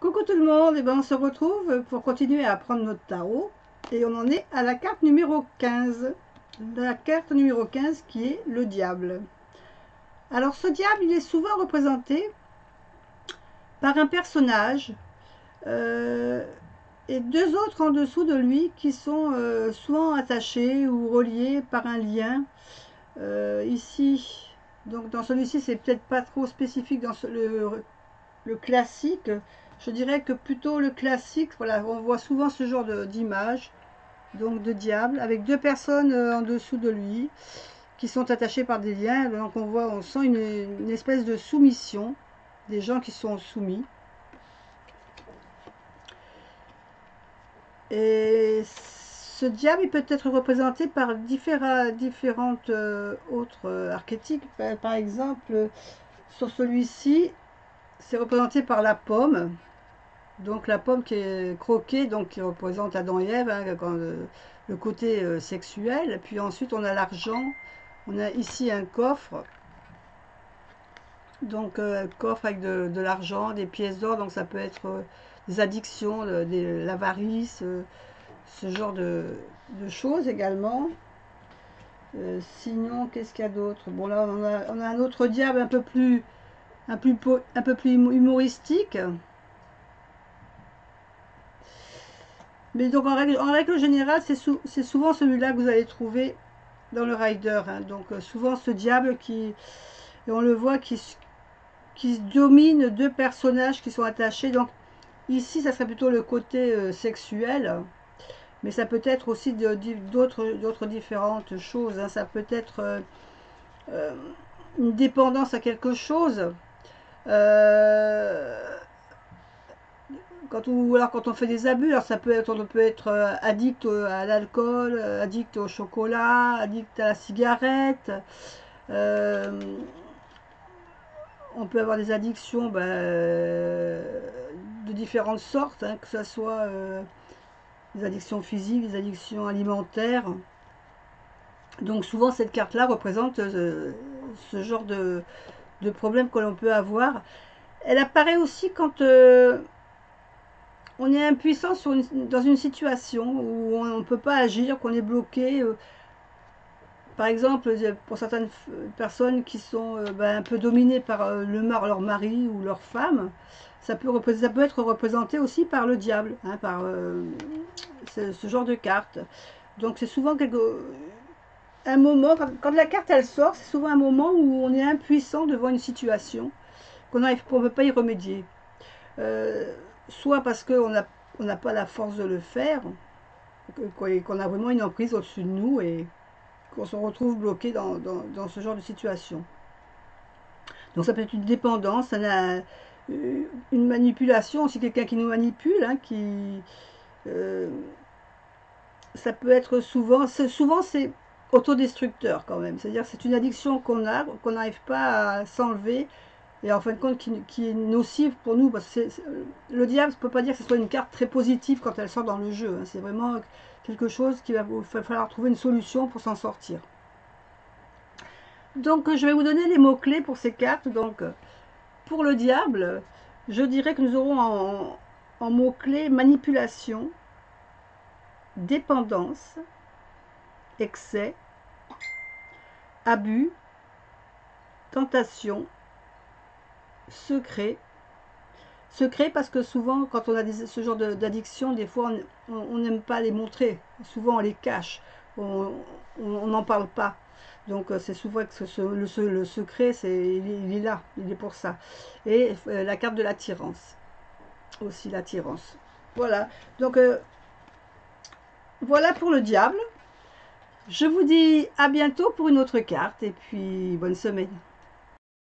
Coucou tout le monde, et ben on se retrouve pour continuer à apprendre notre tarot et on en est à la carte numéro 15. La carte numéro 15 qui est le diable. Alors ce diable, il est souvent représenté par un personnage et deux autres en dessous de lui qui sont souvent attachés ou reliés par un lien. Ici, donc dans celui-ci, c'est peut-être pas trop spécifique dans le classique. Je dirais que plutôt le classique, voilà, on voit souvent ce genre d'image, donc de diable, avec deux personnes en dessous de lui, qui sont attachées par des liens. Donc on sent une espèce de soumission, des gens qui sont soumis. Et ce diable, il peut être représenté par différentes autres archétypes. Par exemple, sur celui-ci, c'est représenté par la pomme. Donc la pomme qui est croquée, donc qui représente Adam et Ève, hein, le côté sexuel. Puis ensuite on a l'argent. On a ici un coffre. Donc coffre avec de l'argent, des pièces d'or. Donc ça peut être des addictions, l'avarice, ce genre de choses également. Sinon, qu'est-ce qu'il y a d'autre? Bon là on a un autre diable un peu plus humoristique. Mais donc en règle générale, c'est souvent celui-là que vous allez trouver dans le rider. Hein. Donc souvent ce diable et on le voit qui domine deux personnages qui sont attachés. Donc ici, ça serait plutôt le côté sexuel. Mais ça peut être aussi d'autres différentes choses. Hein. Ça peut être une dépendance à quelque chose. Quand on fait des abus, alors on peut être addict à l'alcool, addict au chocolat, addict à la cigarette. Euh, on peut avoir des addictions de différentes sortes, hein, que ce soit des addictions physiques, des addictions alimentaires. Donc souvent cette carte-là représente ce genre de problème que l'on peut avoir. Elle apparaît aussi quand on est impuissant dans une situation où on ne peut pas agir, qu'on est bloqué. Par exemple, pour certaines personnes qui sont un peu dominées par leur mari ou leur femme, ça peut être représenté aussi par le diable, hein, par ce genre de carte. Donc c'est souvent un moment, quand la carte elle sort, c'est souvent un moment où on est impuissant devant une situation, qu'on ne peut pas y remédier. Soit parce qu'on n'a pas la force de le faire, qu'on a vraiment une emprise au-dessus de nous et qu'on se retrouve bloqué dans ce genre de situation. Donc ça peut être une dépendance, une manipulation, aussi quelqu'un qui nous manipule, hein, euh, ça peut être souvent c'est autodestructeur quand même. C'est-à-dire c'est une addiction qu'on n'arrive pas à s'enlever et en fin de compte qui est nocive pour nous. Parce que le diable, ne peut pas dire que ce soit une carte très positive quand elle sort dans le jeu. Hein. C'est vraiment quelque chose qu'il va falloir trouver une solution pour s'en sortir. Donc je vais vous donner les mots-clés pour ces cartes. Donc pour le diable, je dirais que nous aurons en mots-clés manipulation, dépendance, excès, abus, tentation, secret. Secret parce que souvent quand on a ce genre d'addiction, des fois on n'aime pas les montrer. Souvent on les cache, on n'en parle pas. Donc c'est souvent que le secret, il est là, il est pour ça. Et la carte de l'attirance, aussi l'attirance. Voilà, donc voilà pour le diable. Je vous dis à bientôt pour une autre carte et puis bonne semaine.